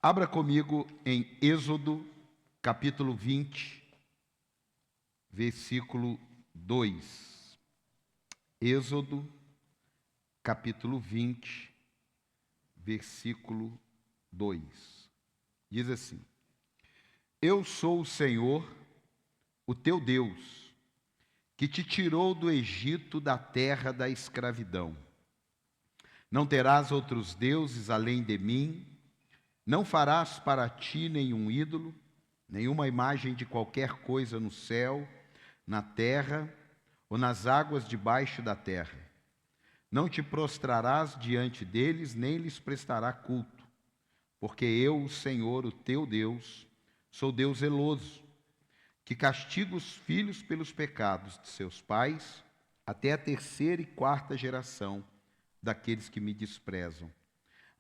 Abra comigo em Êxodo, capítulo 20, versículo 2. Êxodo, capítulo 20, versículo 2. Diz assim: Eu sou o Senhor, o teu Deus, que te tirou do Egito, da terra da escravidão. Não terás outros deuses além de mim. Não farás para ti nenhum ídolo, nenhuma imagem de qualquer coisa no céu, na terra ou nas águas debaixo da terra. Não te prostrarás diante deles, nem lhes prestará culto, porque eu, o Senhor, o teu Deus, sou Deus zeloso, que castiga os filhos pelos pecados de seus pais, até a terceira e quarta geração daqueles que me desprezam.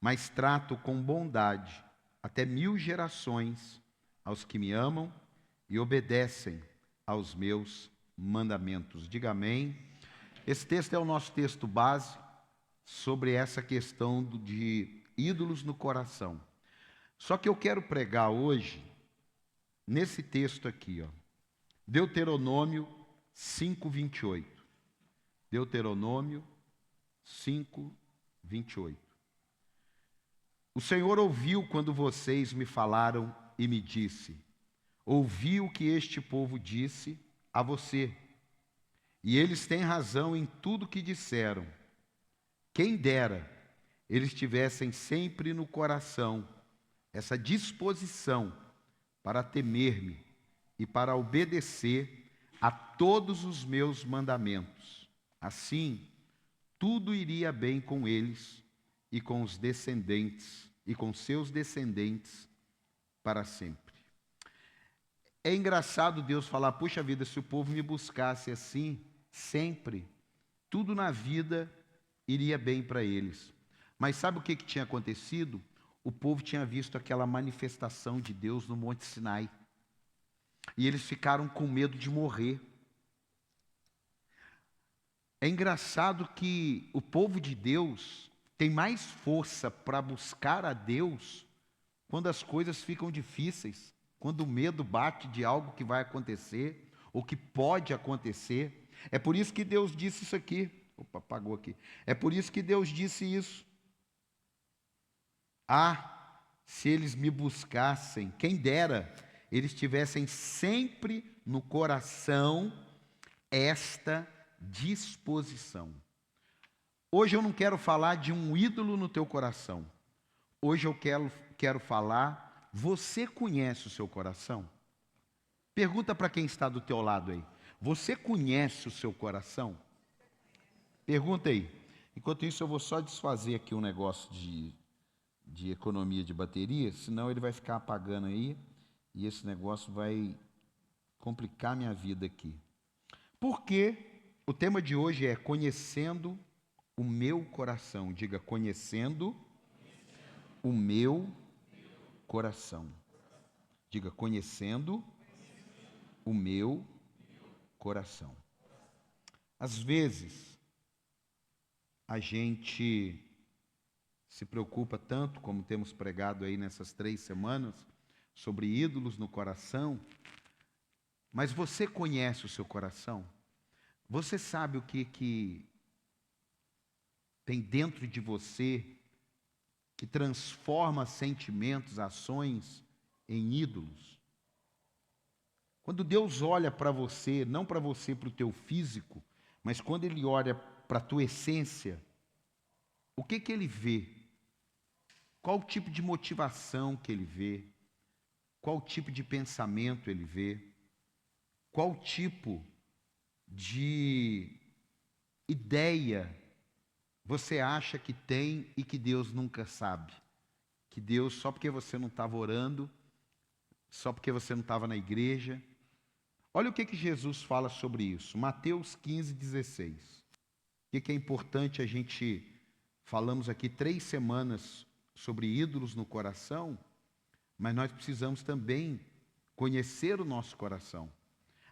Mas trato com bondade até 1000 gerações aos que me amam e obedecem aos meus mandamentos. Diga amém. Esse texto é o nosso texto base sobre essa questão de ídolos no coração. Só que eu quero pregar hoje nesse texto aqui, Deuteronômio 5:28. Deuteronômio 5:28. O Senhor ouviu quando vocês me falaram e me disse: ouvi o que este povo disse a você, e eles têm razão em tudo que disseram. Quem dera eles tivessem sempre no coração essa disposição para temer-me e para obedecer a todos os meus mandamentos. Assim, tudo iria bem com eles e com os descendentes, e com seus descendentes para sempre. É engraçado Deus falar: puxa vida, se o povo me buscasse assim, sempre, tudo na vida iria bem para eles. Mas sabe o que tinha acontecido? O povo tinha visto aquela manifestação de Deus no Monte Sinai. E eles ficaram com medo de morrer. É engraçado que o povo de Deus tem mais força para buscar a Deus quando as coisas ficam difíceis, quando o medo bate de algo que vai acontecer, ou que pode acontecer. É por isso que Deus disse isso aqui. Opa, apagou aqui. É por isso que Deus disse isso. Se eles me buscassem, quem dera, eles tivessem sempre no coração esta disposição. Hoje eu não quero falar de um ídolo no teu coração. Hoje eu quero falar, você conhece o seu coração? Pergunta para quem está do teu lado aí. Você conhece o seu coração? Pergunta aí. Enquanto isso eu vou só desfazer aqui um negócio de economia de bateria, senão ele vai ficar apagando aí e esse negócio vai complicar minha vida aqui. Porque o tema de hoje é conhecendo o meu coração. Diga, conhecendo o meu coração. Diga, conhecendo o meu coração. Às vezes, a gente se preocupa tanto, como temos pregado aí nessas 3 semanas, sobre ídolos no coração, mas você conhece o seu coração? Você sabe o que tem dentro de você que transforma sentimentos, ações em ídolos? Quando Deus olha para você, não para você, para o teu físico, mas quando Ele olha para a tua essência, o que Ele vê? Qual o tipo de motivação que Ele vê? Qual o tipo de pensamento Ele vê? Qual tipo de ideia você acha que tem e que Deus nunca sabe? Que Deus, só porque você não estava orando, só porque você não estava na igreja. Olha o que Jesus fala sobre isso. Mateus 15:16. O que é importante a gente... Falamos aqui 3 semanas sobre ídolos no coração, mas nós precisamos também conhecer o nosso coração.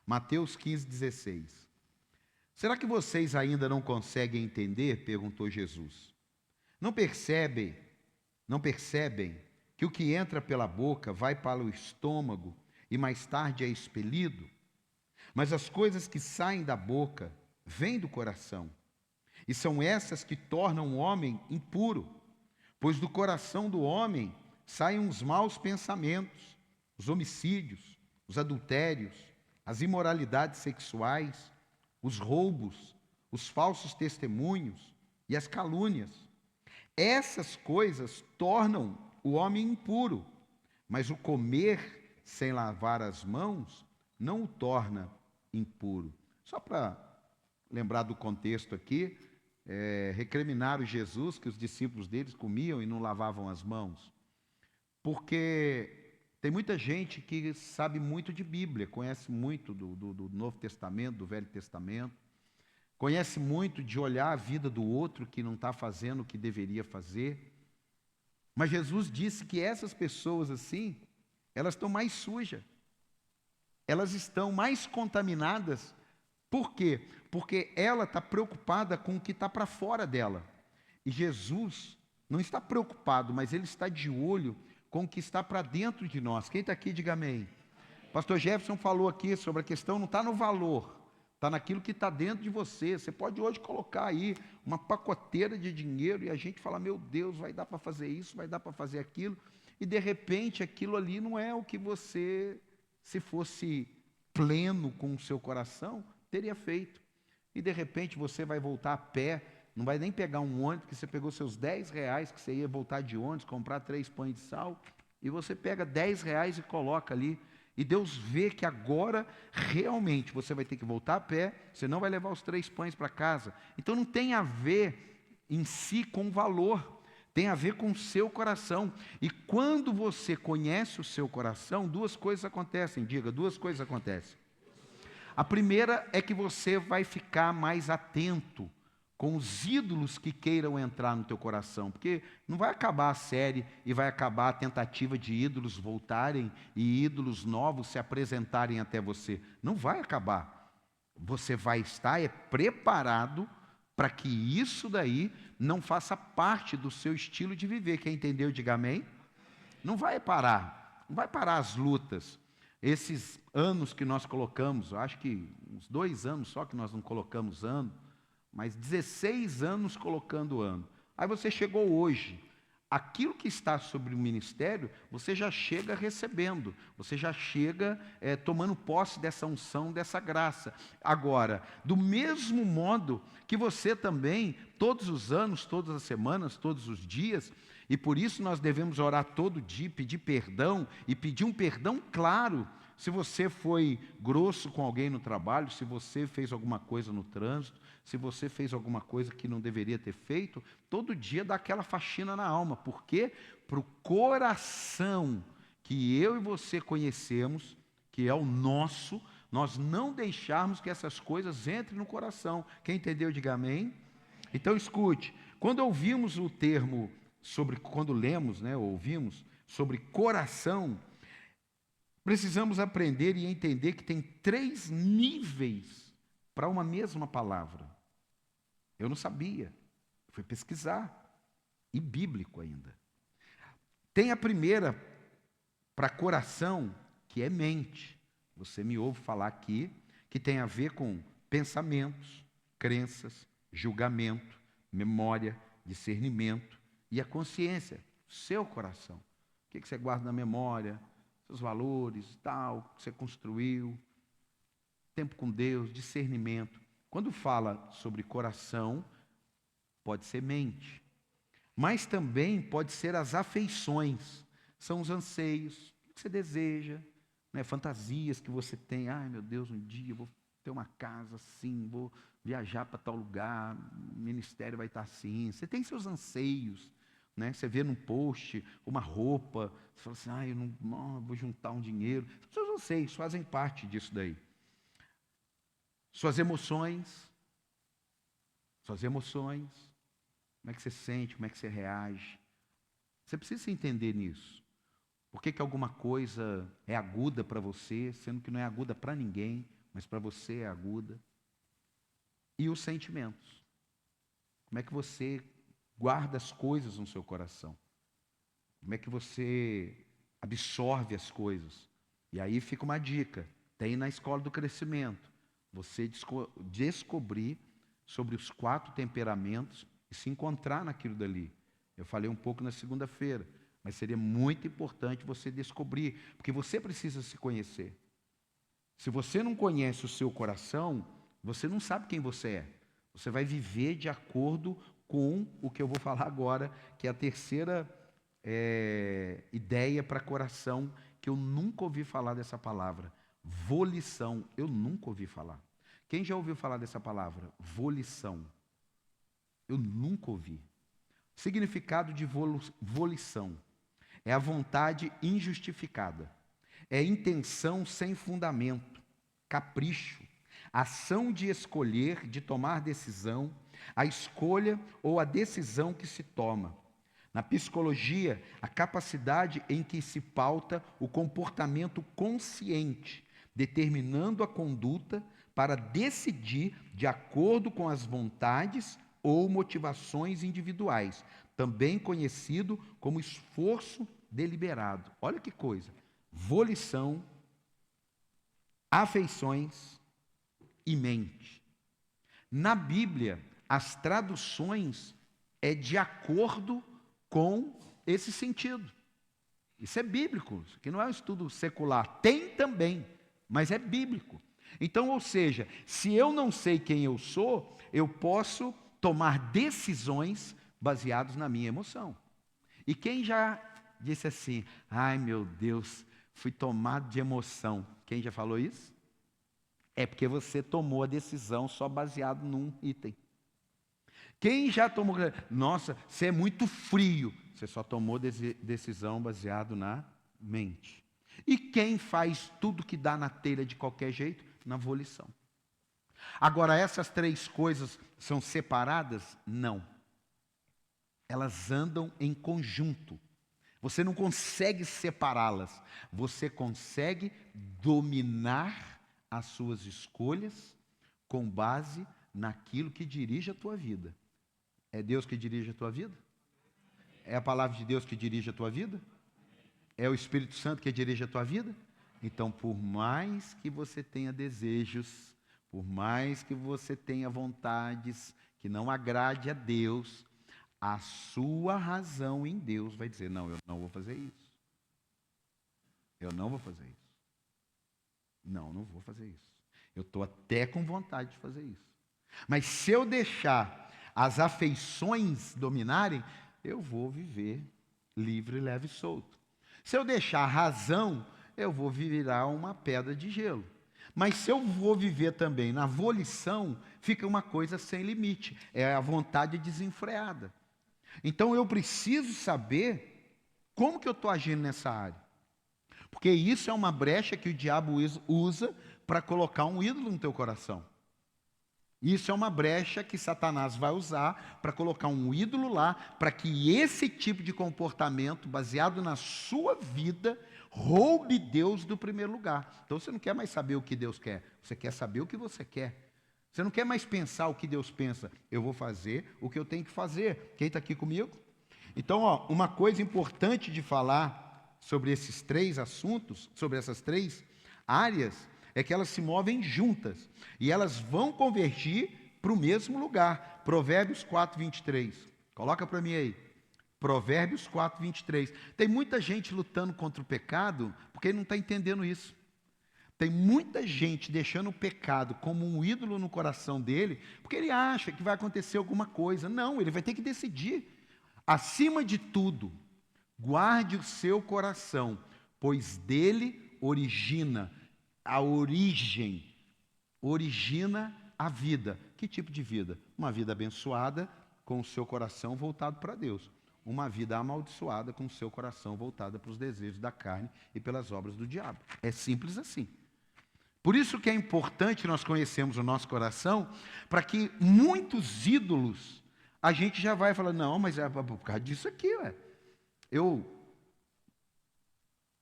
Mateus 15:16. Será que vocês ainda não conseguem entender? Perguntou Jesus. Não percebem que o que entra pela boca vai para o estômago e mais tarde é expelido? Mas as coisas que saem da boca vêm do coração, e são essas que tornam o homem impuro, pois do coração do homem saem os maus pensamentos, os homicídios, os adultérios, as imoralidades sexuais, os roubos, os falsos testemunhos e as calúnias. Essas coisas tornam o homem impuro, mas o comer sem lavar as mãos não o torna impuro. Só para lembrar do contexto aqui, recriminaram Jesus que os discípulos deles comiam e não lavavam as mãos, porque tem muita gente que sabe muito de Bíblia, conhece muito do Novo Testamento, do Velho Testamento, conhece muito de olhar a vida do outro que não está fazendo o que deveria fazer, mas Jesus disse que essas pessoas assim, elas estão mais sujas, elas estão mais contaminadas. Por quê? Porque ela está preocupada com o que está para fora dela. E Jesus não está preocupado, mas Ele está de olho com o que está para dentro de nós. Quem está aqui, diga amém. Pastor Jefferson falou aqui sobre a questão, não está no valor, está naquilo que está dentro de você. Você pode hoje colocar aí uma pacoteira de dinheiro e a gente fala, meu Deus, vai dar para fazer isso, vai dar para fazer aquilo. E de repente aquilo ali não é o que você, se fosse pleno com o seu coração, teria feito. E de repente você vai voltar a pé, não vai nem pegar um ônibus, porque você pegou seus 10 reais, que você ia voltar de ônibus, comprar 3 pães de sal, e você pega 10 reais e coloca ali, e Deus vê que agora realmente você vai ter que voltar a pé, você não vai levar os 3 pães para casa. Então não tem a ver em si com valor, tem a ver com o seu coração. E quando você conhece o seu coração, duas coisas acontecem, diga, duas coisas acontecem. A primeira é que você vai ficar mais atento com os ídolos que queiram entrar no teu coração, porque não vai acabar a série e vai acabar a tentativa de ídolos voltarem e ídolos novos se apresentarem até você. Não vai acabar. Você vai estar preparado para que isso daí não faça parte do seu estilo de viver. Quem entendeu, diga amém. Não vai parar, não vai parar as lutas. Esses anos que nós colocamos, eu acho que uns 2 anos só que nós não colocamos ano, mas 16 anos colocando ano. Aí você chegou hoje, aquilo que está sobre o ministério, você já chega recebendo, você já chega tomando posse dessa unção, dessa graça. Agora, do mesmo modo que você também, todos os anos, todas as semanas, todos os dias, e por isso nós devemos orar todo dia, pedir perdão, e pedir um perdão claro. Se você foi grosso com alguém no trabalho, se você fez alguma coisa no trânsito, se você fez alguma coisa que não deveria ter feito, todo dia dá aquela faxina na alma. Por quê? Para o coração que eu e você conhecemos, que é o nosso, nós não deixarmos que essas coisas entrem no coração. Quem entendeu, diga amém. Então escute, quando ouvimos o termo quando lemos, ouvimos sobre coração, precisamos aprender e entender que tem 3 níveis para uma mesma palavra. Eu não sabia, fui pesquisar, e bíblico ainda. Tem a primeira para coração, que é mente. Você me ouve falar aqui, que tem a ver com pensamentos, crenças, julgamento, memória, discernimento e a consciência, seu coração. O que você guarda na memória, seus valores, tal, que você construiu, tempo com Deus, discernimento. Quando fala sobre coração, pode ser mente, mas também pode ser as afeições, são os anseios, o que você deseja, fantasias que você tem. Ai meu Deus, um dia eu vou ter uma casa assim, vou viajar para tal lugar, o ministério vai estar assim. Você tem seus anseios, você vê num post uma roupa, você fala assim, eu não vou juntar um dinheiro. Seus anseios fazem parte disso daí. Suas emoções, como é que você sente, como é que você reage. Você precisa se entender nisso. Por que alguma coisa é aguda para você, sendo que não é aguda para ninguém, mas para você é aguda. E os sentimentos. Como é que você guarda as coisas no seu coração. Como é que você absorve as coisas? E aí fica uma dica, tem na escola do crescimento, você descobrir sobre os 4 temperamentos e se encontrar naquilo dali. Eu falei um pouco na segunda-feira, mas seria muito importante você descobrir, porque você precisa se conhecer. Se você não conhece o seu coração, você não sabe quem você é. Você vai viver de acordo com o que eu vou falar agora, que é a terceira ideia para coração, que eu nunca ouvi falar dessa palavra. Volição, eu nunca ouvi falar. Quem já ouviu falar dessa palavra? Volição. Eu nunca ouvi. Significado de volição. É a vontade injustificada. É intenção sem fundamento, capricho, ação de escolher, de tomar decisão, a escolha ou a decisão que se toma. Na psicologia, a capacidade em que se pauta o comportamento consciente, determinando a conduta para decidir de acordo com as vontades ou motivações individuais, também conhecido como esforço deliberado. Olha que coisa. Volição, afeições e mente. Na Bíblia, as traduções é de acordo com esse sentido. Isso é bíblico, isso aqui não é um estudo secular. Tem também, mas é bíblico. Então, ou seja, se eu não sei quem eu sou, eu posso tomar decisões baseadas na minha emoção. E quem já disse assim, ai meu Deus, fui tomado de emoção. Quem já falou isso? É porque você tomou a decisão só baseado num item. Quem já tomou, nossa, você é muito frio. Você só tomou decisão baseado na mente. E quem faz tudo que dá na telha de qualquer jeito? Na volição. Agora, essas 3 coisas são separadas? Não. Elas andam em conjunto. Você não consegue separá-las. Você consegue dominar as suas escolhas com base naquilo que dirige a tua vida. É Deus que dirige a tua vida? É a palavra de Deus que dirige a tua vida? É o Espírito Santo que dirige a tua vida? Então, por mais que você tenha desejos, por mais que você tenha vontades que não agrade a Deus, a sua razão em Deus vai dizer, não, eu não vou fazer isso. Eu não vou fazer isso. Não vou fazer isso. Eu estou até com vontade de fazer isso. Mas se eu deixar as afeições dominarem, eu vou viver livre, leve e solto. Se eu deixar a razão, eu vou virar uma pedra de gelo. Mas se eu vou viver também na volição, fica uma coisa sem limite. É a vontade desenfreada. Então eu preciso saber como que eu estou agindo nessa área. Porque isso é uma brecha que o diabo usa para colocar um ídolo no teu coração. Isso é uma brecha que Satanás vai usar para colocar um ídolo lá, para que esse tipo de comportamento, baseado na sua vida, roube Deus do primeiro lugar. Então você não quer mais saber o que Deus quer, você quer saber o que você quer. Você não quer mais pensar o que Deus pensa. Eu vou fazer o que eu tenho que fazer. Quem está aqui comigo? Então, uma coisa importante de falar sobre esses 3 assuntos, sobre essas 3 áreas, é que elas se movem juntas. E elas vão convergir para o mesmo lugar. Provérbios 4, 23. Coloca para mim aí. Provérbios 4, 23. Tem muita gente lutando contra o pecado porque ele não está entendendo isso. Tem muita gente deixando o pecado como um ídolo no coração dele, porque ele acha que vai acontecer alguma coisa. Não, ele vai ter que decidir. Acima de tudo, guarde o seu coração, pois dele origina a vida. Que tipo de vida? Uma vida abençoada com o seu coração voltado para Deus. Uma vida amaldiçoada com o seu coração voltado para os desejos da carne e pelas obras do diabo. É simples assim. Por isso que é importante nós conhecermos o nosso coração, para que muitos ídolos, a gente já vai falar, não, mas é por causa disso aqui, ué.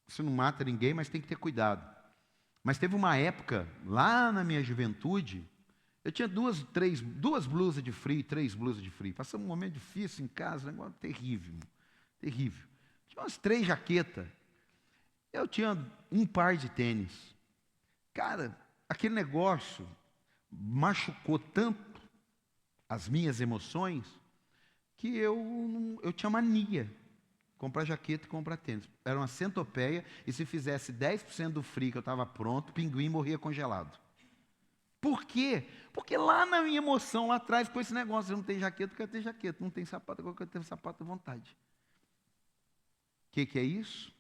Isso não mata ninguém, mas tem que ter cuidado. Mas teve uma época, lá na minha juventude, eu tinha 2 blusas de frio, 3 blusas de frio. Passamos um momento difícil em casa, um negócio terrível, terrível. Tinha umas 3 jaquetas. Eu tinha um par de tênis. Cara, aquele negócio machucou tanto as minhas emoções que eu tinha mania. Comprar jaqueta e comprar tênis. Era uma centopeia, e se fizesse 10% do frio que eu estava pronto, o pinguim morria congelado. Por quê? Porque lá na minha emoção, lá atrás, com esse negócio, eu não tenho jaqueta, eu quero ter jaqueta. Não tem sapato, eu quero ter sapato à vontade. O que é isso?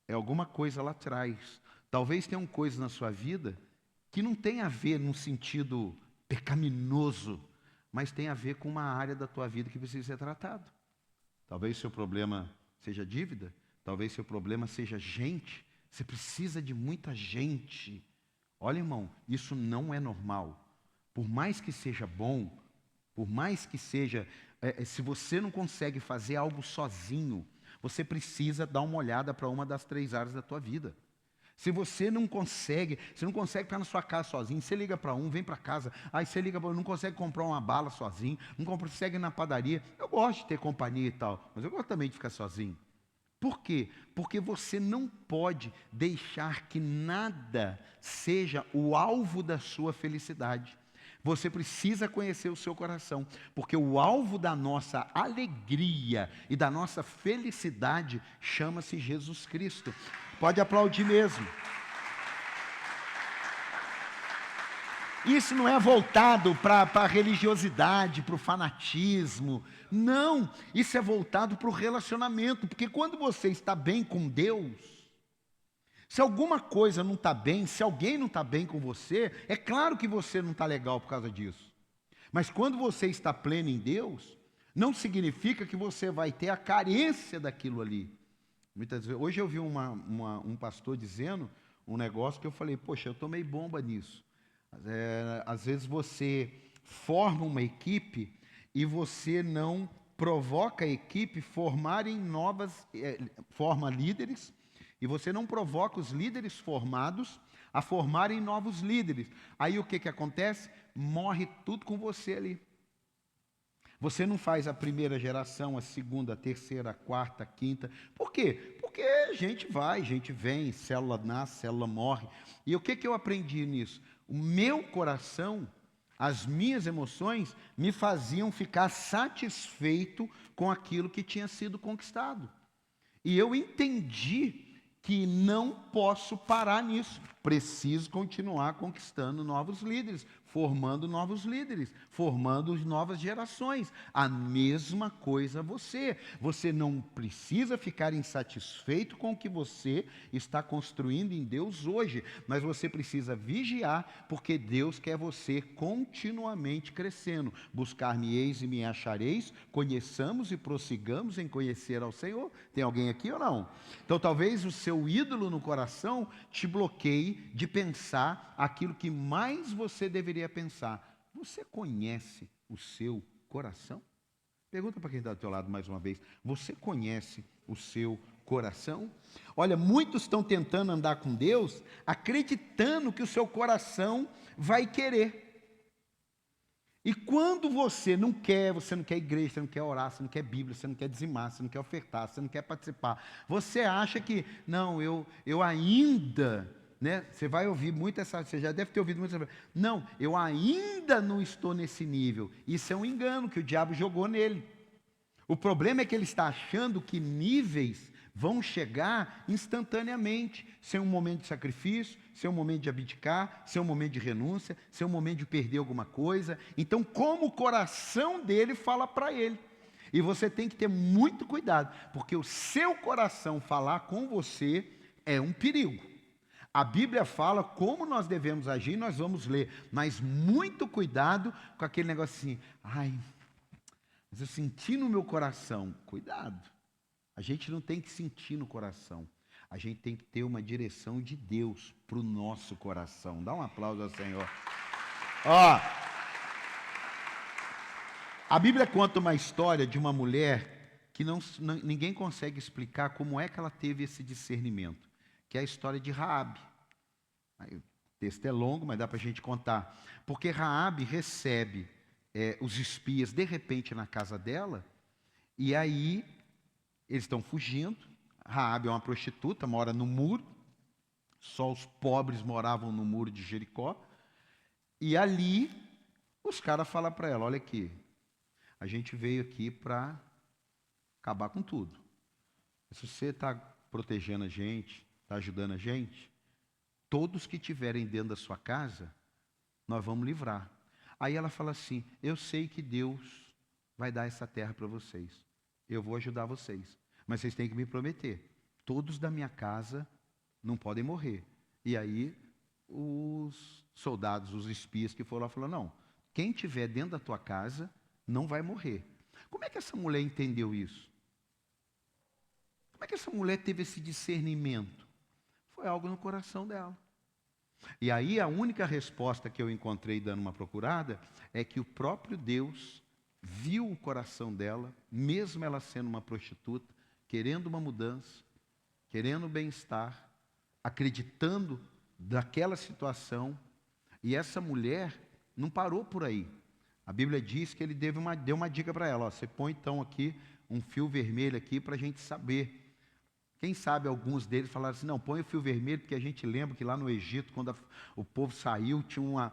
É alguma coisa lá atrás. Talvez tenham coisas na sua vida que não tem a ver num sentido pecaminoso, mas tem a ver com uma área da tua vida que precisa ser tratado. Talvez seu problema seja dívida, talvez seu problema seja gente. Você precisa de muita gente. Olha, irmão, isso não é normal. Por mais que seja bom, por mais que seja, se você não consegue fazer algo sozinho, você precisa dar uma olhada para uma das 3 áreas da tua vida. Se você não consegue estar na sua casa sozinho, você liga para um, vem para casa, aí você liga para não consegue comprar uma bala sozinho, não consegue ir na padaria. Eu gosto de ter companhia e tal, mas eu gosto também de ficar sozinho. Por quê? Porque você não pode deixar que nada seja o alvo da sua felicidade. Você precisa conhecer o seu coração, porque o alvo da nossa alegria e da nossa felicidade chama-se Jesus Cristo. Pode aplaudir mesmo. Isso não é voltado para a religiosidade, para o fanatismo. Não, isso é voltado para o relacionamento. Porque quando você está bem com Deus, se alguma coisa não está bem, se alguém não está bem com você, é claro que você não está legal por causa disso. Mas quando você está pleno em Deus, não significa que você vai ter a carência daquilo ali. Muitas vezes, hoje eu vi um pastor dizendo um negócio que eu falei, poxa, eu tomei bomba nisso. Às vezes você forma uma equipe e você não provoca a equipe forma líderes, e você não provoca os líderes formados a formarem novos líderes. Aí o que acontece? Morre tudo com você ali. Você não faz a primeira geração, a segunda, a terceira, a quarta, a quinta. Por quê? Porque gente vai, gente vem, célula nasce, célula morre. E o que eu aprendi nisso? O meu coração, as minhas emoções, me faziam ficar satisfeito com aquilo que tinha sido conquistado. E eu entendi que não posso parar nisso. Preciso continuar conquistando novos líderes, formando novos líderes, formando novas gerações. A mesma coisa você. Você não precisa ficar insatisfeito com o que você está construindo em Deus hoje, mas você precisa vigiar, porque Deus quer você continuamente crescendo. Buscar-me-eis e me achareis, conheçamos e prossigamos em conhecer ao Senhor. Tem alguém aqui ou não? Então talvez o seu ídolo no coração te bloqueie de pensar aquilo que mais você deveria pensar. Você conhece o seu coração? Pergunta para quem está do teu lado mais uma vez. Você conhece o seu coração? Olha, muitos estão tentando andar com Deus, acreditando que o seu coração vai querer. E quando você não quer igreja, você não quer orar, você não quer Bíblia, você não quer dizimar, você não quer ofertar, você não quer participar, você acha que, não, eu ainda, né? Você vai ouvir muito você já deve ter ouvido muito essa, não, eu ainda não estou nesse nível. Isso é um engano que o diabo jogou nele. O problema é que ele está achando que níveis vão chegar instantaneamente, sem um momento de sacrifício, sem um momento de abdicar, sem um momento de renúncia, sem um momento de perder alguma coisa. Então, como o coração dele fala para ele. E você tem que ter muito cuidado, porque o seu coração falar com você é um perigo. A Bíblia fala como nós devemos agir, nós vamos ler, mas muito cuidado com aquele negócio assim, mas eu senti no meu coração. Cuidado. A gente não tem que sentir no coração. A gente tem que ter uma direção de Deus para o nosso coração. Dá um aplauso ao Senhor. Ó, a Bíblia conta uma história de uma mulher que ninguém consegue explicar como é que ela teve esse discernimento, que é a história de Raabe. Aí, o texto é longo, mas dá para a gente contar. Porque Raabe recebe os espias de repente na casa dela, e aí eles estão fugindo, Raabe é uma prostituta, mora no muro. Só os pobres moravam no muro de Jericó. E ali, os caras falam para ela, olha aqui, a gente veio aqui para acabar com tudo. Se você está protegendo a gente, está ajudando a gente, todos que estiverem dentro da sua casa, nós vamos livrar. Aí ela fala assim, eu sei que Deus vai dar essa terra para vocês. Eu vou ajudar vocês. Mas vocês têm que me prometer. Todos da minha casa não podem morrer. E aí, os soldados, os espias que foram lá, falaram, não, quem estiver dentro da tua casa não vai morrer. Como é que essa mulher entendeu isso? Como é que essa mulher teve esse discernimento? Foi algo no coração dela. E aí a única resposta que eu encontrei dando uma procurada é que o próprio Deus viu o coração dela, mesmo ela sendo uma prostituta, querendo uma mudança, querendo bem-estar, acreditando daquela situação, e essa mulher não parou por aí. A Bíblia diz que ele deu uma dica para ela, ó, você põe então aqui um fio vermelho aqui para a gente saber. Quem sabe alguns deles falaram assim, não, põe o fio vermelho, porque a gente lembra que lá no Egito, quando o povo saiu, tinha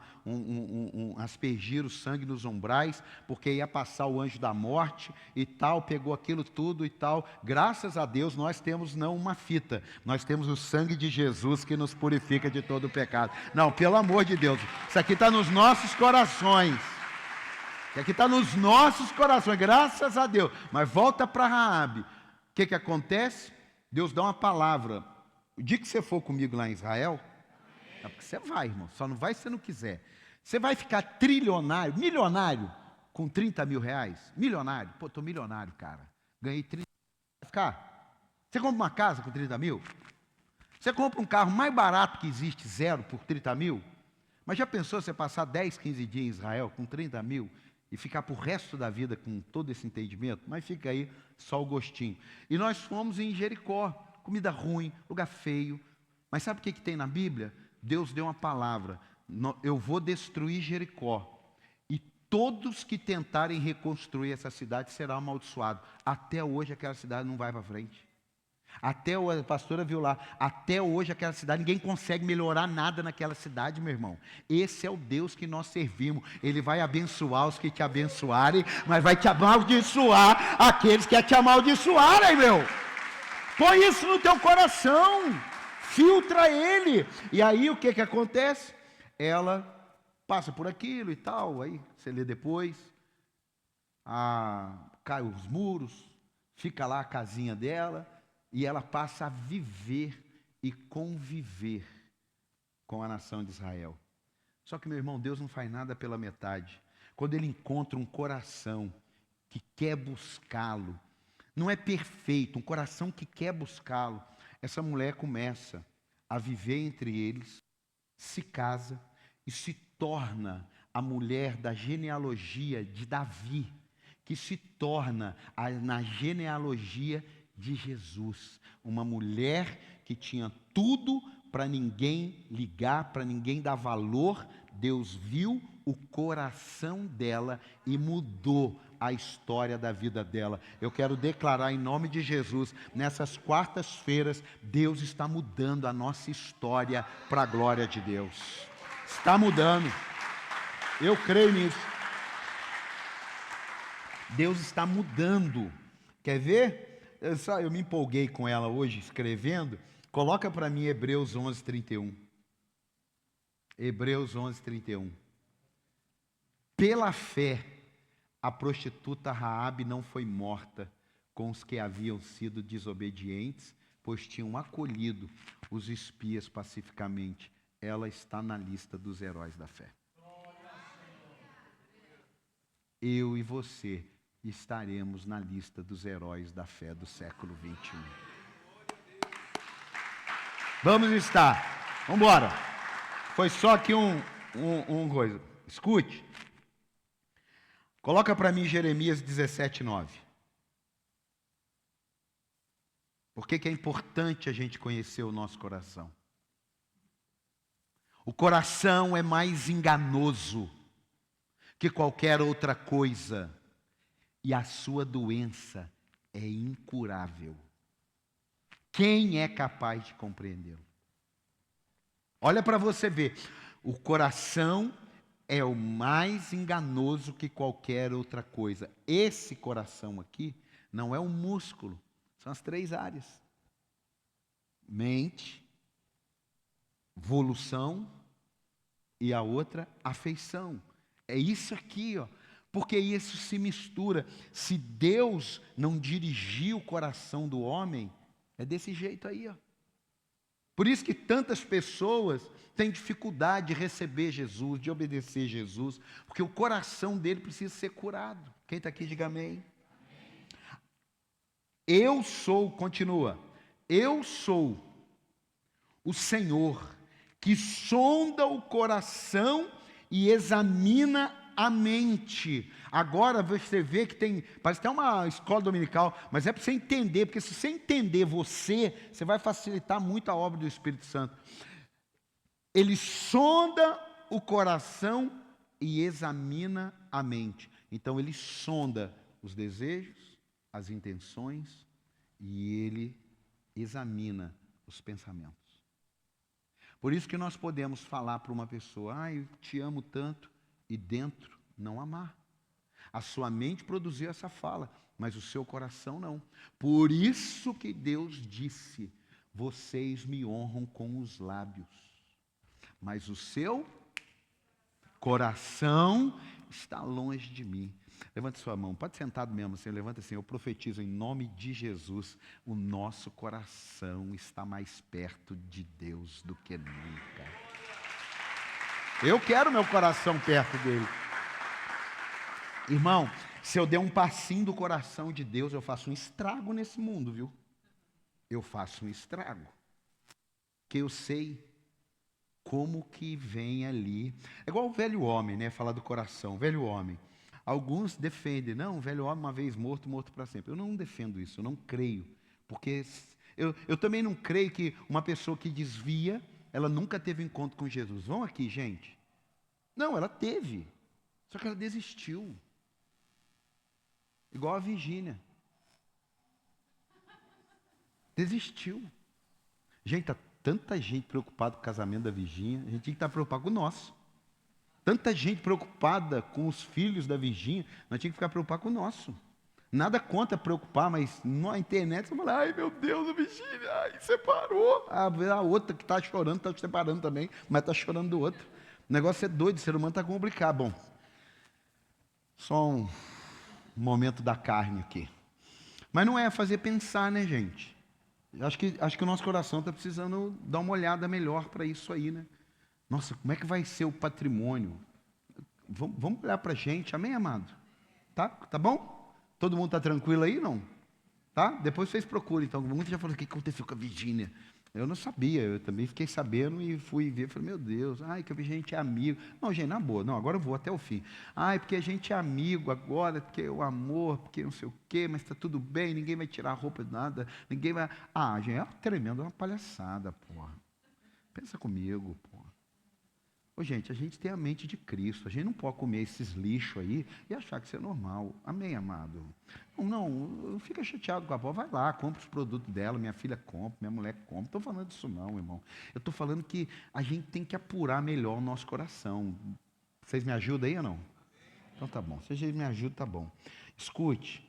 aspergiram o sangue nos umbrais, porque ia passar o anjo da morte e tal, pegou aquilo tudo e tal. Graças a Deus nós temos não uma fita, nós temos o sangue de Jesus que nos purifica de todo o pecado. Não, pelo amor de Deus, isso aqui está nos nossos corações. Isso aqui está nos nossos corações, graças a Deus. Mas volta para Raabe. O que acontece? Deus dá uma palavra. O dia que você for comigo lá em Israel, é porque você vai, irmão. Só não vai se você não quiser. Você vai ficar trilionário, milionário, com 30 mil reais? Milionário? Pô, estou milionário, cara. Ganhei 30 mil. Vai ficar? Você compra uma casa com 30 mil? Você compra um carro mais barato que existe, zero, por 30 mil? Mas já pensou você passar 10, 15 dias em Israel com 30 mil? E ficar para o resto da vida com todo esse entendimento? Mas fica aí só o gostinho. E nós fomos em Jericó, comida ruim, lugar feio. Mas sabe o que tem na Bíblia? Deus deu uma palavra, eu vou destruir Jericó. E todos que tentarem reconstruir essa cidade serão amaldiçoados. Até hoje aquela cidade não vai para frente. Até hoje, a pastora viu lá, até hoje aquela cidade, ninguém consegue melhorar nada naquela cidade, meu irmão. Esse é o Deus que nós servimos. Ele vai abençoar os que te abençoarem, mas vai te amaldiçoar aqueles que te amaldiçoarem, meu. Põe isso no teu coração, filtra ele. E aí o que acontece? Ela passa por aquilo e tal, aí você lê depois, cai os muros, fica lá a casinha dela, e ela passa a viver e conviver com a nação de Israel. Só que, meu irmão, Deus não faz nada pela metade. Quando Ele encontra um coração que quer buscá-lo, não é perfeito, um coração que quer buscá-lo, essa mulher começa a viver entre eles, se casa e se torna a mulher da genealogia de Davi, que se torna na genealogia de Jesus, uma mulher que tinha tudo para ninguém ligar, para ninguém dar valor. Deus viu o coração dela e mudou a história da vida dela. Eu quero declarar em nome de Jesus, nessas quartas-feiras, Deus está mudando a nossa história para a glória de Deus. Está mudando. Eu creio nisso. Deus está mudando. Quer ver? Eu me empolguei com ela hoje, escrevendo. Coloca para mim Hebreus 11:31. Hebreus 11:31. Pela fé, a prostituta Raabe não foi morta com os que haviam sido desobedientes, pois tinham acolhido os espias pacificamente. Ela está na lista dos heróis da fé. Eu e você estaremos na lista dos heróis da fé do século 21. Vamos estar. Vamos embora. Foi só aqui um coisa. Escute. Coloca para mim Jeremias 17:9. Por que é importante a gente conhecer o nosso coração? O coração é mais enganoso que qualquer outra coisa. E a sua doença é incurável. Quem é capaz de compreendê-lo? Olha para você ver, o coração é o mais enganoso que qualquer outra coisa. Esse coração aqui não é um músculo, são as 3 áreas: mente, volição e a outra, afeição. É isso aqui, ó. Porque isso se mistura. Se Deus não dirigir o coração do homem, é desse jeito aí, ó. Por isso que tantas pessoas têm dificuldade de receber Jesus, de obedecer Jesus, porque o coração dele precisa ser curado. Quem está aqui, diga amém. Eu sou, continua, eu sou o Senhor que sonda o coração e examina a mente. Agora você vê que tem, parece que é uma escola dominical, mas é para você entender, porque se você entender você vai facilitar muito a obra do Espírito Santo. Ele sonda o coração e examina a mente. Então ele sonda os desejos, as intenções e ele examina os pensamentos. Por isso que nós podemos falar para uma pessoa: eu te amo tanto, e dentro não amar. A sua mente produziu essa fala, mas o seu coração não. Por isso que Deus disse: vocês me honram com os lábios, mas o seu coração está longe de mim. Levante sua mão, pode sentado mesmo assim, levanta assim: eu profetizo em nome de Jesus, o nosso coração está mais perto de Deus do que nunca. Eu quero meu coração perto dele. Irmão, se eu der um passinho do coração de Deus, eu faço um estrago nesse mundo, viu? Eu faço um estrago. Que eu sei como que vem ali. É igual o velho homem, né? Falar do coração, velho homem. Alguns defendem: não, o velho homem uma vez morto, morto para sempre. Eu não defendo isso, eu não creio. Porque eu também não creio que uma pessoa que desvia, ela nunca teve encontro com Jesus. Vão aqui, gente. Não, ela teve. Só que ela desistiu. Igual a Virgínia. Desistiu. Gente, está tanta gente preocupada com o casamento da Virgínia, a gente tinha que estar preocupado com o nosso. Tanta gente preocupada com os filhos da Virgínia, nós tínhamos que ficar preocupados com o nosso. Nada contra preocupar, mas na internet você fala: ai meu Deus, a Virgínia, ai, separou. A outra que está chorando, está separando também, mas está chorando do outro. O negócio é doido, o ser humano está complicado. Bom, só um momento da carne aqui. Mas não é fazer pensar, né, gente? Acho que o nosso coração está precisando dar uma olhada melhor para isso aí, né? Nossa, como é que vai ser o patrimônio? Vamos olhar para a gente, amém, amado? Tá bom? Todo mundo está tranquilo aí, não? Tá? Depois vocês procuram, então. Muita já falou: o que aconteceu com a Virgínia? Eu não sabia, eu também fiquei sabendo e fui ver. Falei: meu Deus, ai, que a gente é amigo. Não, gente, na boa, não, agora eu vou até o fim. Ai, porque a gente é amigo agora, porque o amor, porque não sei o quê, mas está tudo bem, ninguém vai tirar a roupa de nada, ninguém vai. Ah, gente, é tremendo, é uma palhaçada, porra. Pensa comigo, porra. Ô, gente, a gente tem a mente de Cristo, a gente não pode comer esses lixos aí e achar que isso é normal. Amém, amado? Não fica chateado com a avó, vai lá, compra os produtos dela, minha filha compra, minha mulher compra. Não estou falando disso não, irmão. Eu estou falando que a gente tem que apurar melhor o nosso coração. Vocês me ajudam aí ou não? Então tá bom, se vocês me ajudam, tá bom. Escute,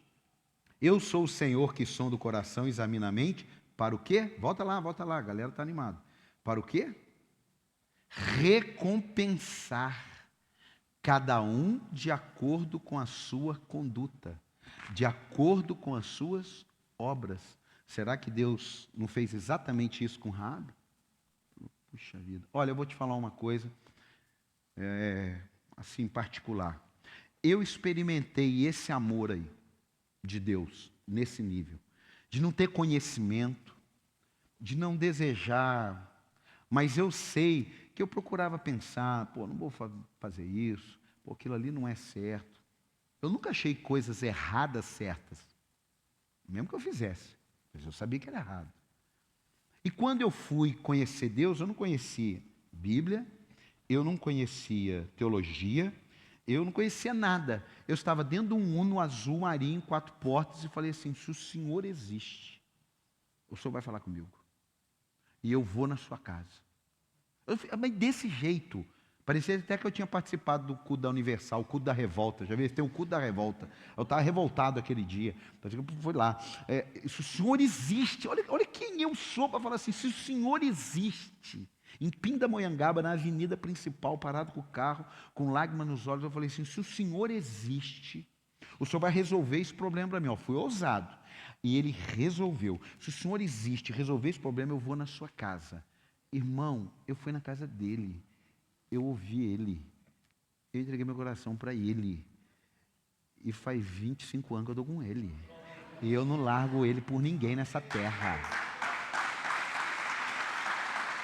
eu sou o Senhor que sonda o coração e examina a mente, para o quê? Volta lá, a galera está animada. Para o quê? Recompensar cada um de acordo com a sua conduta, de acordo com as suas obras. Será que Deus não fez exatamente isso com Raabe? Puxa vida. Olha, eu vou te falar uma coisa, assim, particular. Eu experimentei esse amor aí, de Deus, nesse nível, de não ter conhecimento, de não desejar, mas eu sei que eu procurava pensar: não vou fazer isso, aquilo ali não é certo. Eu nunca achei coisas erradas certas, mesmo que eu fizesse, mas eu sabia que era errado. E quando eu fui conhecer Deus, eu não conhecia Bíblia, eu não conhecia teologia, eu não conhecia nada. Eu estava dentro de um Uno azul marinho, 4 portas, e falei assim: se o Senhor existe, o senhor vai falar comigo. E eu vou na sua casa. Mas desse jeito, parecia até que eu tinha participado do culto da Universal, o culto da revolta. Já viu? Tem o culto da revolta. Eu estava revoltado aquele dia. Fui lá. Se o Senhor existe, olha quem eu sou para falar assim, se o Senhor existe. Em Pindamonhangaba, na avenida principal, parado com o carro, com lágrimas nos olhos, eu falei assim, se o Senhor existe, o Senhor vai resolver esse problema para mim. Fui ousado. E ele resolveu. Se o Senhor existe, resolver esse problema, eu vou na sua casa. Irmão, eu fui na casa dele. Eu ouvi ele. Eu entreguei meu coração para ele. E faz 25 anos que eu estou com ele. E eu não largo ele por ninguém nessa terra.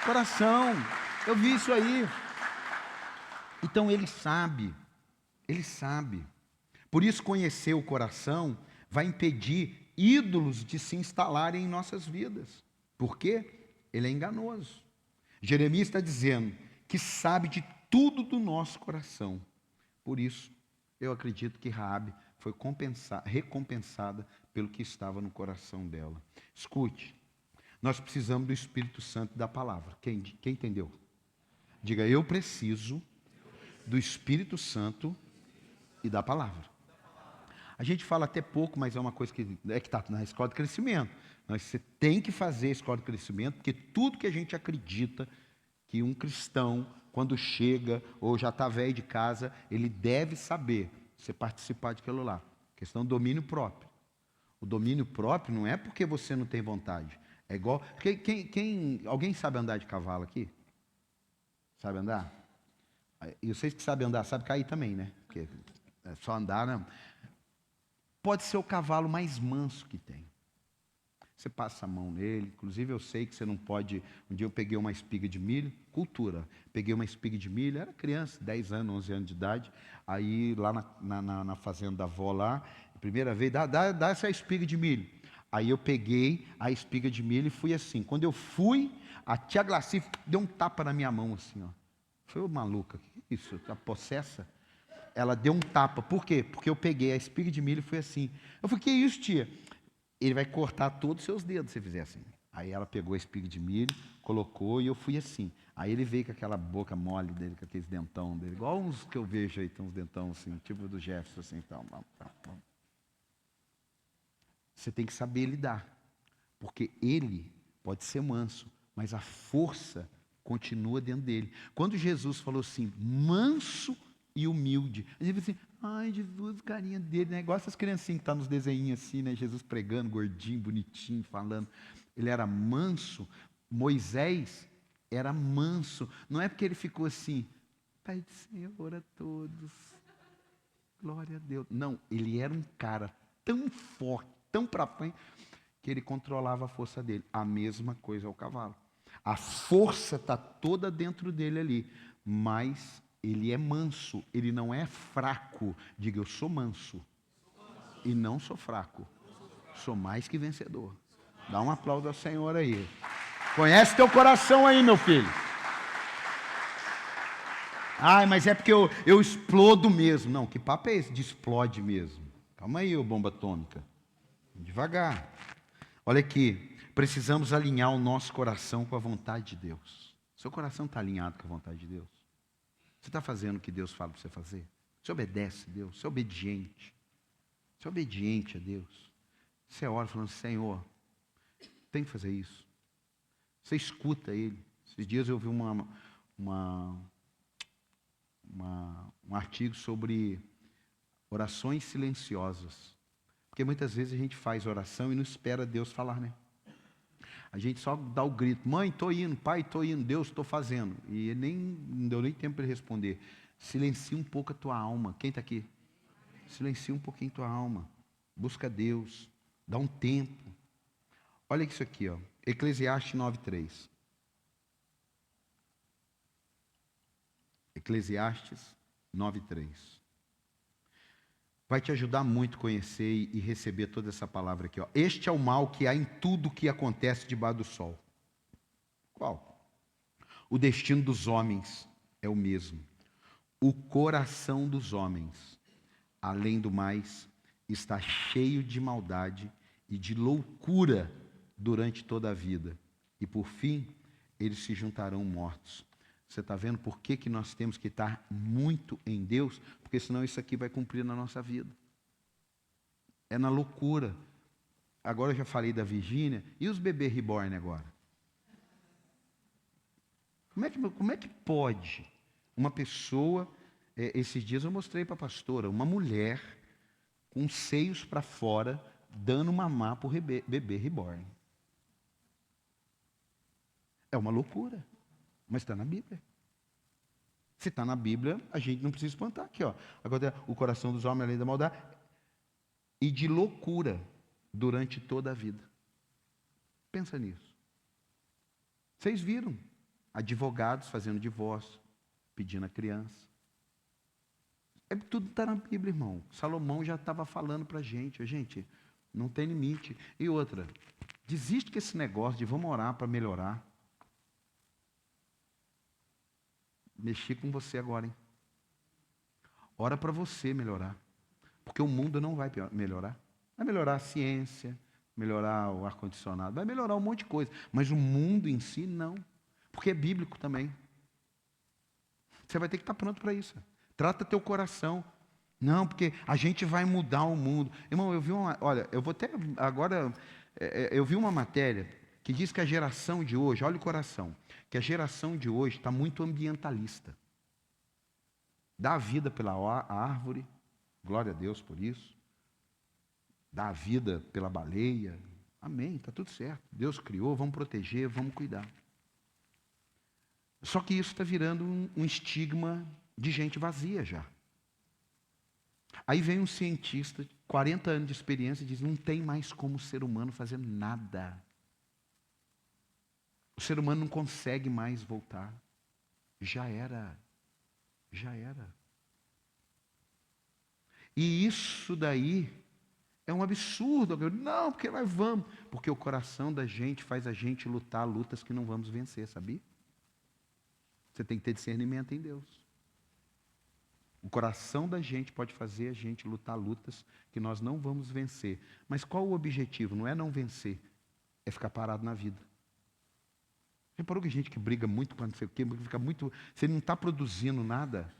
Coração, eu vi isso aí. Então ele sabe. Ele sabe. Por isso conhecer o coração vai impedir ídolos de se instalarem em nossas vidas. Por quê? Ele é enganoso. Jeremias está dizendo que sabe de tudo do nosso coração. Por isso, eu acredito que Raabe foi recompensada pelo que estava no coração dela. Escute, nós precisamos do Espírito Santo e da palavra. Quem entendeu? Diga, eu preciso do Espírito Santo e da palavra. A gente fala até pouco, mas é uma coisa que está na escola de crescimento. Você tem que fazer a escola de crescimento, porque tudo que a gente acredita que um cristão, quando chega ou já está velho de casa, ele deve saber, você participar daquilo lá. Questão do domínio próprio. O domínio próprio não é porque você não tem vontade. É igual... Alguém sabe andar de cavalo aqui? Sabe andar? E vocês que sabem andar, sabem cair também, né? Porque é só andar, né? Pode ser o cavalo mais manso que tem. Você passa a mão nele, inclusive eu sei que você não pode... Um dia eu peguei uma espiga de milho, cultura, peguei uma espiga de milho, era criança, 10 anos, 11 anos de idade, aí lá na fazenda da avó lá, primeira vez, dá essa espiga de milho. Aí eu peguei a espiga de milho e fui assim. Quando eu fui, a tia Glaci deu um tapa na minha mão assim, ó. Foi maluca, que isso, tá possessa? Ela deu um tapa, por quê? Porque eu peguei a espiga de milho e fui assim. Eu falei, que isso, tia? Ele vai cortar todos os seus dedos se você fizer assim. Aí ela pegou a espiga de milho, colocou e eu fui assim. Aí ele veio com aquela boca mole dele, com aqueles dentão dele, igual uns que eu vejo aí, tem uns dentão assim, tipo do Jefferson assim, tal. Você tem que saber lidar, porque ele pode ser manso, mas a força continua dentro dele. Quando Jesus falou assim, manso e humilde, a gente fala assim, ai Jesus, carinha dele, né? Igual essas criancinhas que estão nos desenhinhos assim, né? Jesus pregando, gordinho, bonitinho, falando. Ele era manso. Moisés era manso. Não é porque ele ficou assim, Pai do Senhor a todos, glória a Deus. Não, ele era um cara tão forte, tão para frente, que ele controlava a força dele. A mesma coisa ao cavalo. A força está toda dentro dele ali, mas ele é manso, ele não é fraco. Diga, eu sou manso e não sou fraco. Sou mais que vencedor. Dá um aplauso ao Senhor aí. Conhece teu coração aí, meu filho. Ai, mas é porque eu explodo mesmo. Não, que papo é esse de explode mesmo? Calma aí, ô bomba atômica. Devagar. Olha aqui, precisamos alinhar o nosso coração com a vontade de Deus. Seu coração está alinhado com a vontade de Deus? Você está fazendo o que Deus fala para você fazer? Você obedece a Deus? Você é obediente? Você é obediente a Deus? Você ora falando, Senhor, tem que fazer isso. Você escuta Ele. Esses dias eu vi um artigo sobre orações silenciosas. Porque muitas vezes a gente faz oração e não espera Deus falar, né? A gente só dá o grito, mãe, estou indo, pai, estou indo, Deus, estou fazendo. E ele não deu nem tempo para ele responder. Silencia um pouco a tua alma. Quem está aqui? Silencia um pouquinho a tua alma. Busca Deus. Dá um tempo. Olha isso aqui, ó. Eclesiastes 9:3. Eclesiastes 9:3. Vai te ajudar muito a conhecer e receber toda essa palavra aqui, ó. Este é o mal que há em tudo que acontece debaixo do sol. Qual? O destino dos homens é o mesmo. O coração dos homens, além do mais, está cheio de maldade e de loucura durante toda a vida. E por fim, eles se juntarão mortos. Você está vendo por que nós temos que estar muito em Deus? Porque senão isso aqui vai cumprir na nossa vida. É na loucura. Agora eu já falei da Virgínia. E os bebês reborn agora? Como é que pode uma pessoa... esses dias eu mostrei para a pastora, uma mulher com seios para fora, dando mamar para o bebê reborn. É uma loucura, mas está na Bíblia. Se está na Bíblia, a gente não precisa espantar aqui, ó. Agora, o coração dos homens além da maldade e de loucura durante toda a vida. Pensa nisso. Vocês viram advogados fazendo divórcio, pedindo a criança. Tudo está na Bíblia, irmão. Salomão já estava falando para a gente. Gente, não tem limite. E outra, desiste com esse negócio de vamos orar para melhorar. Mexi com você agora, hein? Ora para você melhorar. Porque o mundo não vai melhorar. Vai melhorar a ciência, melhorar o ar-condicionado, vai melhorar um monte de coisa. Mas o mundo em si, não. Porque é bíblico também. Você vai ter que estar pronto para isso. Trata teu coração. Não, porque a gente vai mudar o mundo. Irmão, eu vi uma... Olha, eu vou até... Agora, eu vi uma matéria que diz que a geração de hoje... Olha o coração. Que a geração de hoje está muito ambientalista. Dá a vida pela árvore. Glória a Deus por isso. Dá a vida pela baleia. Amém, está tudo certo. Deus criou, vamos proteger, vamos cuidar. Só que isso está virando um estigma de gente vazia já. Aí vem um cientista, 40 anos de experiência, e diz, não tem mais como o ser humano fazer nada. O ser humano não consegue mais voltar. Já era. Já era. E isso daí é um absurdo. Não, porque nós vamos. Porque o coração da gente faz a gente lutar lutas que não vamos vencer, sabia? Você tem que ter discernimento em Deus. O coração da gente pode fazer a gente lutar lutas que nós não vamos vencer. Mas qual o objetivo? Não é não vencer, é ficar parado na vida. Reparou que gente que briga muito para não sei o quê, fica muito... Se ele não está produzindo nada,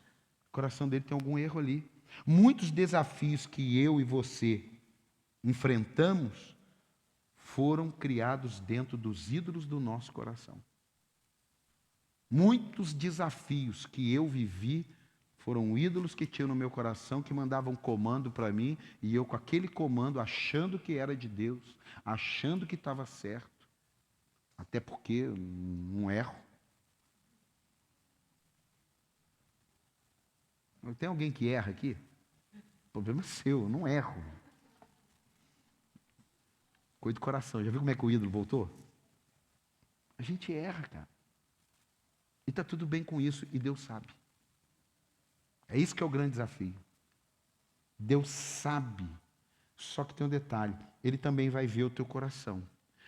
o coração dele tem algum erro ali. Muitos desafios que eu e você enfrentamos foram criados dentro dos ídolos do nosso coração. Muitos desafios que eu vivi foram ídolos que tinham no meu coração, que mandavam comando para mim, e eu com aquele comando, achando que era de Deus, achando que estava certo, até porque eu não erro. Tem alguém que erra aqui? O problema é seu, eu não erro. Coisa do coração. Já viu como é que o ídolo voltou? A gente erra, cara. E está tudo bem com isso, e Deus sabe. É isso que é o grande desafio. Deus sabe. Só que tem um detalhe. Ele também vai ver o teu coração.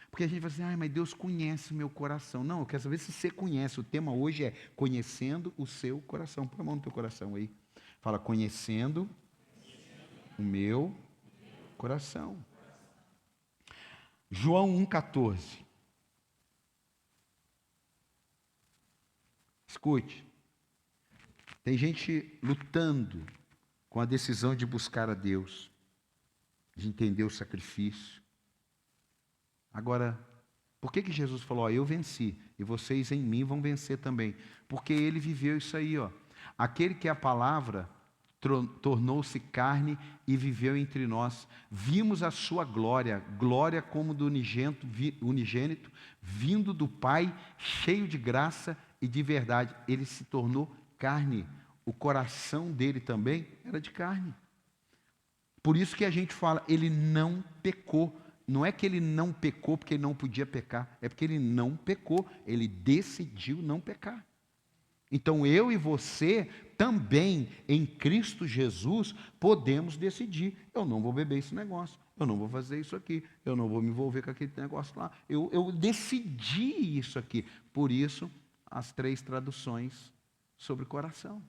Porque a gente vai dizer, mas Deus conhece o meu coração. Não, eu quero saber se você conhece. O tema hoje é conhecendo o seu coração. Põe a mão no teu coração aí. Fala, conhecendo o meu coração. João 1,14. Escute. Tem gente lutando com a decisão de buscar a Deus, de entender o sacrifício. Agora, por que Jesus falou, eu venci, e vocês em mim vão vencer também? Porque ele viveu isso aí, ó. Aquele que é a palavra tornou-se carne e viveu entre nós. Vimos a sua glória, glória como do unigênito, vindo do Pai, cheio de graça e de verdade. Ele se tornou carne. O coração dele também era de carne. Por isso que a gente fala, ele não pecou. Não é que ele não pecou porque ele não podia pecar, é porque ele não pecou, ele decidiu não pecar. Então eu e você também, em Cristo Jesus, podemos decidir, eu não vou beber esse negócio, eu não vou fazer isso aqui, eu não vou me envolver com aquele negócio lá. Eu decidi isso aqui. Por isso, as 3 traduções sobre coração.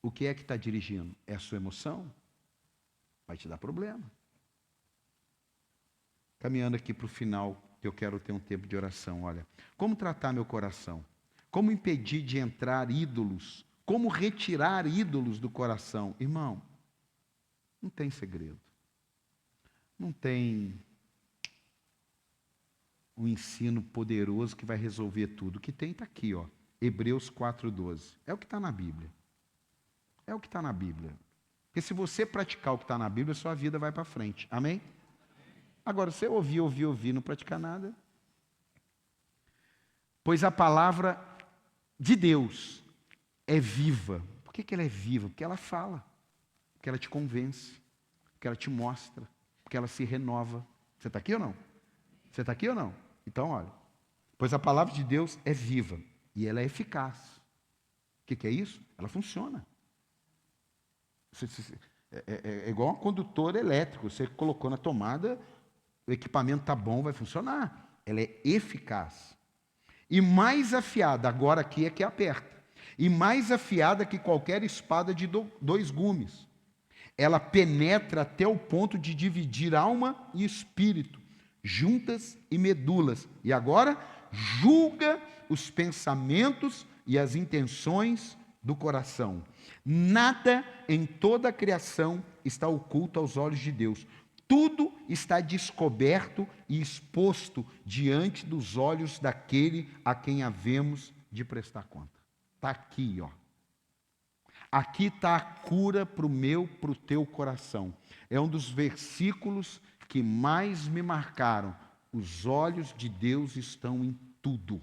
O que é que está dirigindo? É a sua emoção? Vai te dar problema. Caminhando aqui para o final que eu quero ter um tempo de oração. Olha, como tratar meu coração? Como impedir de entrar ídolos? Como retirar ídolos do coração? Irmão, não tem segredo. Não tem um ensino poderoso que vai resolver tudo. O que tem está aqui, ó. Hebreus 4,12. É o que está na Bíblia. É o que está na Bíblia. Porque se você praticar o que está na Bíblia, sua vida vai para frente. Amém? Agora, você ouvir, não praticar nada. Pois a palavra de Deus é viva. Por que ela é viva? Porque ela fala. Porque ela te convence. Porque ela te mostra. Porque ela se renova. Você está aqui ou não? Você está aqui ou não? Então, olha. Pois a palavra de Deus é viva. E ela é eficaz. O que é isso? Ela funciona. É igual um condutor elétrico. Você colocou na tomada, o equipamento está bom, vai funcionar. Ela é eficaz. E mais afiada, agora aqui é que aperta. E mais afiada que qualquer espada de 2 gumes. Ela penetra até o ponto de dividir alma e espírito, juntas e medulas. E agora julga os pensamentos e as intenções do coração. Nada em toda a criação está oculto aos olhos de Deus. Tudo está descoberto e exposto diante dos olhos daquele a quem havemos de prestar conta. Está aqui, ó. Aqui está a cura para o teu coração. É um dos versículos que mais me marcaram. Os olhos de Deus estão em tudo.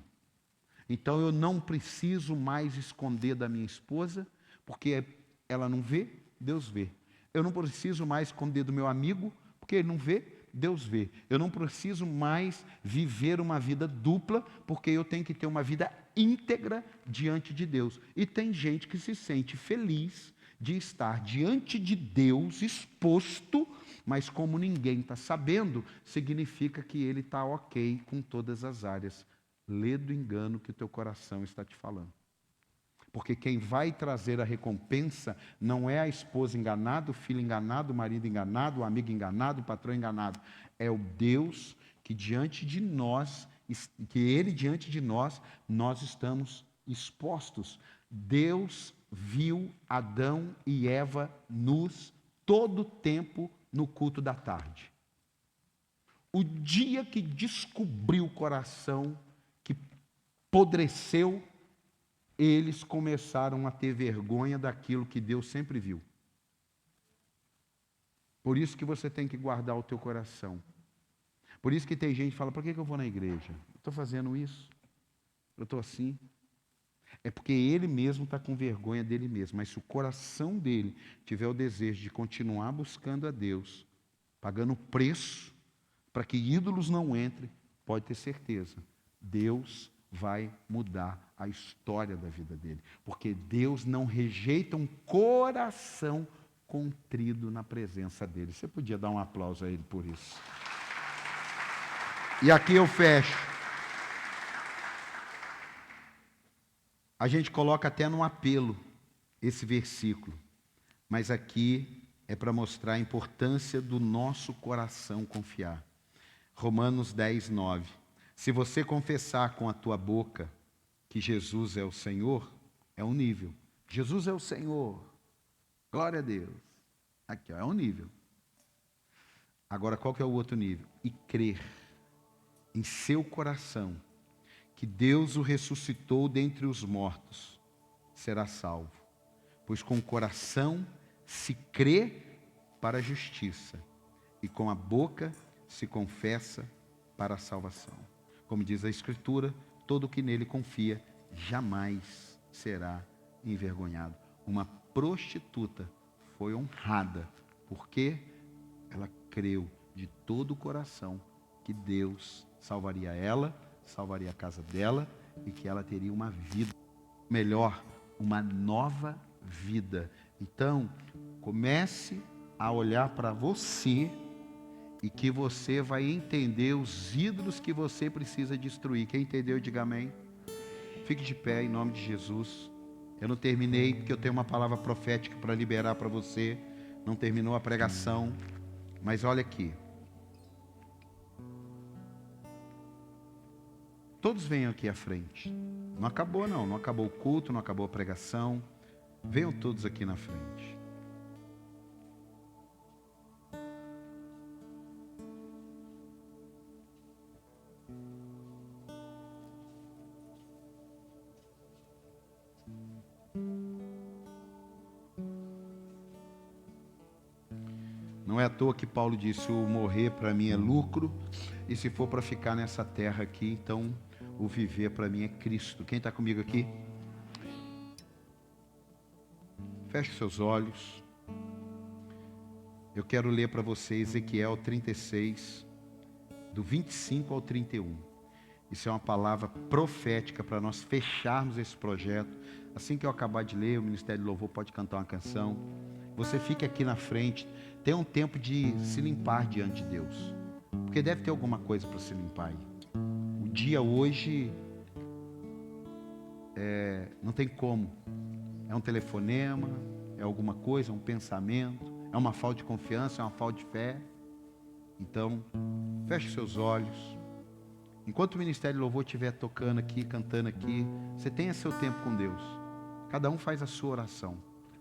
Então eu não preciso mais esconder da minha esposa, porque ela não vê, Deus vê. Eu não preciso mais esconder do meu amigo, porque ele não vê, Deus vê. Eu não preciso mais viver uma vida dupla, porque eu tenho que ter uma vida íntegra diante de Deus. E tem gente que se sente feliz de estar diante de Deus exposto, mas como ninguém está sabendo, significa que ele está ok com todas as áreas. Lê do engano que o teu coração está te falando. Porque quem vai trazer a recompensa não é a esposa enganada, o filho enganado, o marido enganado, o amigo enganado, o patrão enganado. É o Deus que diante de nós, nós estamos expostos. Deus viu Adão e Eva nus todo o tempo no culto da tarde. O dia que descobriu o coração, que podreceu, eles começaram a ter vergonha daquilo que Deus sempre viu. Por isso que você tem que guardar o teu coração. Por isso que tem gente que fala, por que eu vou na igreja? Eu estou fazendo isso, eu estou assim. É porque ele mesmo está com vergonha dele mesmo. Mas se o coração dele tiver o desejo de continuar buscando a Deus, pagando preço para que ídolos não entrem, pode ter certeza, Deus vai mudar a história da vida dele. Porque Deus não rejeita um coração contrido na presença dele. Você podia dar um aplauso a ele por isso. E aqui eu fecho. A gente coloca até no apelo esse versículo. Mas aqui é para mostrar a importância do nosso coração confiar. Romanos 10, 9. Se você confessar com a tua boca que Jesus é o Senhor, é um nível. Jesus é o Senhor. Glória a Deus. Aqui, ó, é um nível. Agora, qual que é o outro nível? E crer em seu coração que Deus o ressuscitou dentre os mortos, será salvo. Pois com o coração se crê para a justiça, e com a boca se confessa para a salvação. Como diz a Escritura, todo que nele confia jamais será envergonhado. Uma prostituta foi honrada, porque ela creu de todo o coração que Deus salvaria ela, salvaria a casa dela, e que ela teria uma vida melhor, uma nova vida. Então, comece a olhar para você, e que você vai entender os ídolos que você precisa destruir. Quem entendeu, diga amém. Fique de pé em nome de Jesus. Eu não terminei, porque eu tenho uma palavra profética para liberar para você. Não terminou a pregação, mas olha aqui. Todos venham aqui à frente. Não acabou não, não acabou o culto, não acabou a pregação. Venham todos aqui na frente. Não é à toa que Paulo disse: o morrer para mim é lucro, e se for para ficar nessa terra aqui, então o viver para mim é Cristo. Quem está comigo aqui? Feche seus olhos. Eu quero ler para você Ezequiel 36, do 25 ao 31. Isso é uma palavra profética para nós fecharmos esse projeto. Assim que eu acabar de ler, o Ministério do Louvor pode cantar uma canção. Você fique aqui na frente. Tem um tempo de se limpar diante de Deus. Porque deve ter alguma coisa para se limpar aí. O dia hoje não tem como. É um telefonema, é alguma coisa, é um pensamento, é uma falta de confiança, é uma falta de fé. Então, feche seus olhos. Enquanto o Ministério do Louvor estiver tocando aqui, cantando aqui, você tenha seu tempo com Deus. Cada um faz a sua oração.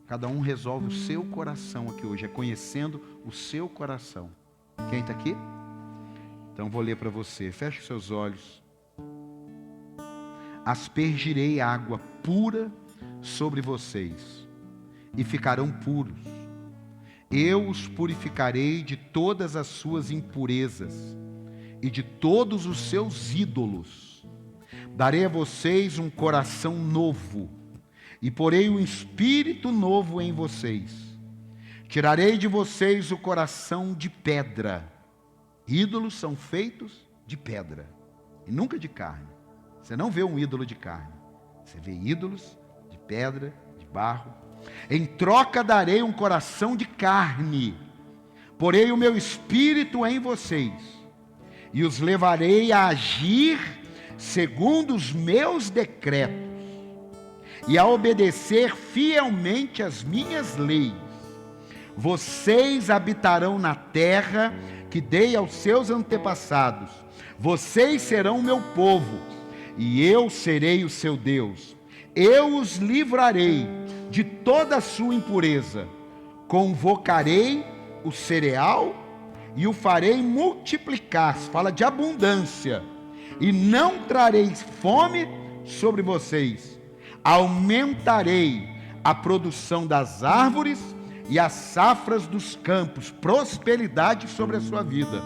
Cada um resolve o seu coração aqui hoje. É conhecendo o seu coração. Quem está aqui? Então vou ler para você. Feche seus olhos. Aspergirei água pura sobre vocês e ficarão puros. Eu os purificarei de todas as suas impurezas e de todos os seus ídolos. Darei a vocês um coração novo e porei um espírito novo em vocês. Tirarei de vocês o coração de pedra. Ídolos são feitos de pedra e nunca de carne. Você não vê um ídolo de carne. Você vê ídolos de pedra, de barro. Em troca darei um coração de carne. Porei o meu espírito em vocês e os levarei a agir segundo os meus decretos e a obedecer fielmente as minhas leis. Vocês habitarão na terra que dei aos seus antepassados. Vocês serão o meu povo, e eu serei o seu Deus. Eu os livrarei de toda a sua impureza. Convocarei o cereal e o farei multiplicar. Fala de abundância. E não trarei fome sobre vocês. Aumentarei a produção das árvores e as safras dos campos, prosperidade sobre a sua vida,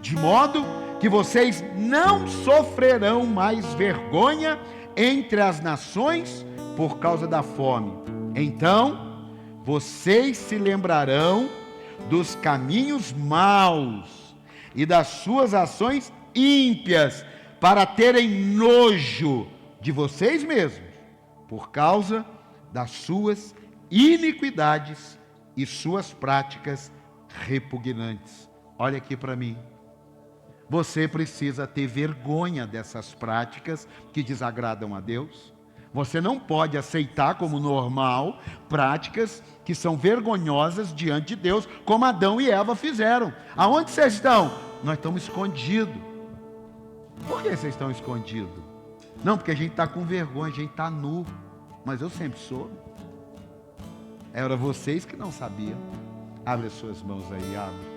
de modo que vocês não sofrerão mais vergonha entre as nações por causa da fome. Então, vocês se lembrarão dos caminhos maus e das suas ações ímpias, para terem nojo de vocês mesmos, por causa das suas iniquidades e suas práticas repugnantes. Olha aqui para mim. Você precisa ter vergonha dessas práticas que desagradam a Deus. Você não pode aceitar como normal práticas que são vergonhosas diante de Deus, como Adão e Eva fizeram. Aonde vocês estão? Nós estamos escondidos. Por que vocês estão escondidos? Não, porque a gente está com vergonha, a gente está nu. Mas eu sempre soube. Era vocês que não sabiam. Abre as suas mãos aí, abre.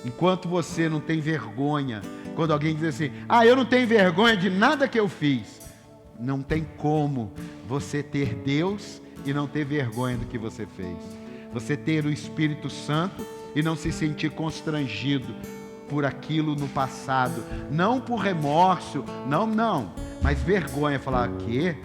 Enquanto você não tem vergonha, quando alguém diz assim: eu não tenho vergonha de nada que eu fiz. Não tem como você ter Deus e não ter vergonha do que você fez. Você ter o Espírito Santo e não se sentir constrangido por aquilo no passado. Não por remorso, não. Mas vergonha, falar que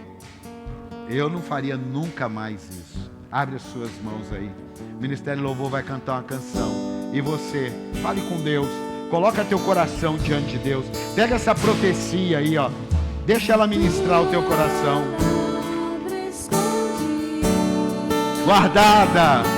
eu não faria nunca mais isso. Abre as suas mãos aí. O Ministério Louvor vai cantar uma canção. E você, fale com Deus. Coloca teu coração diante de Deus. Pega essa profecia aí, ó. Deixa ela ministrar o teu coração. Guardada.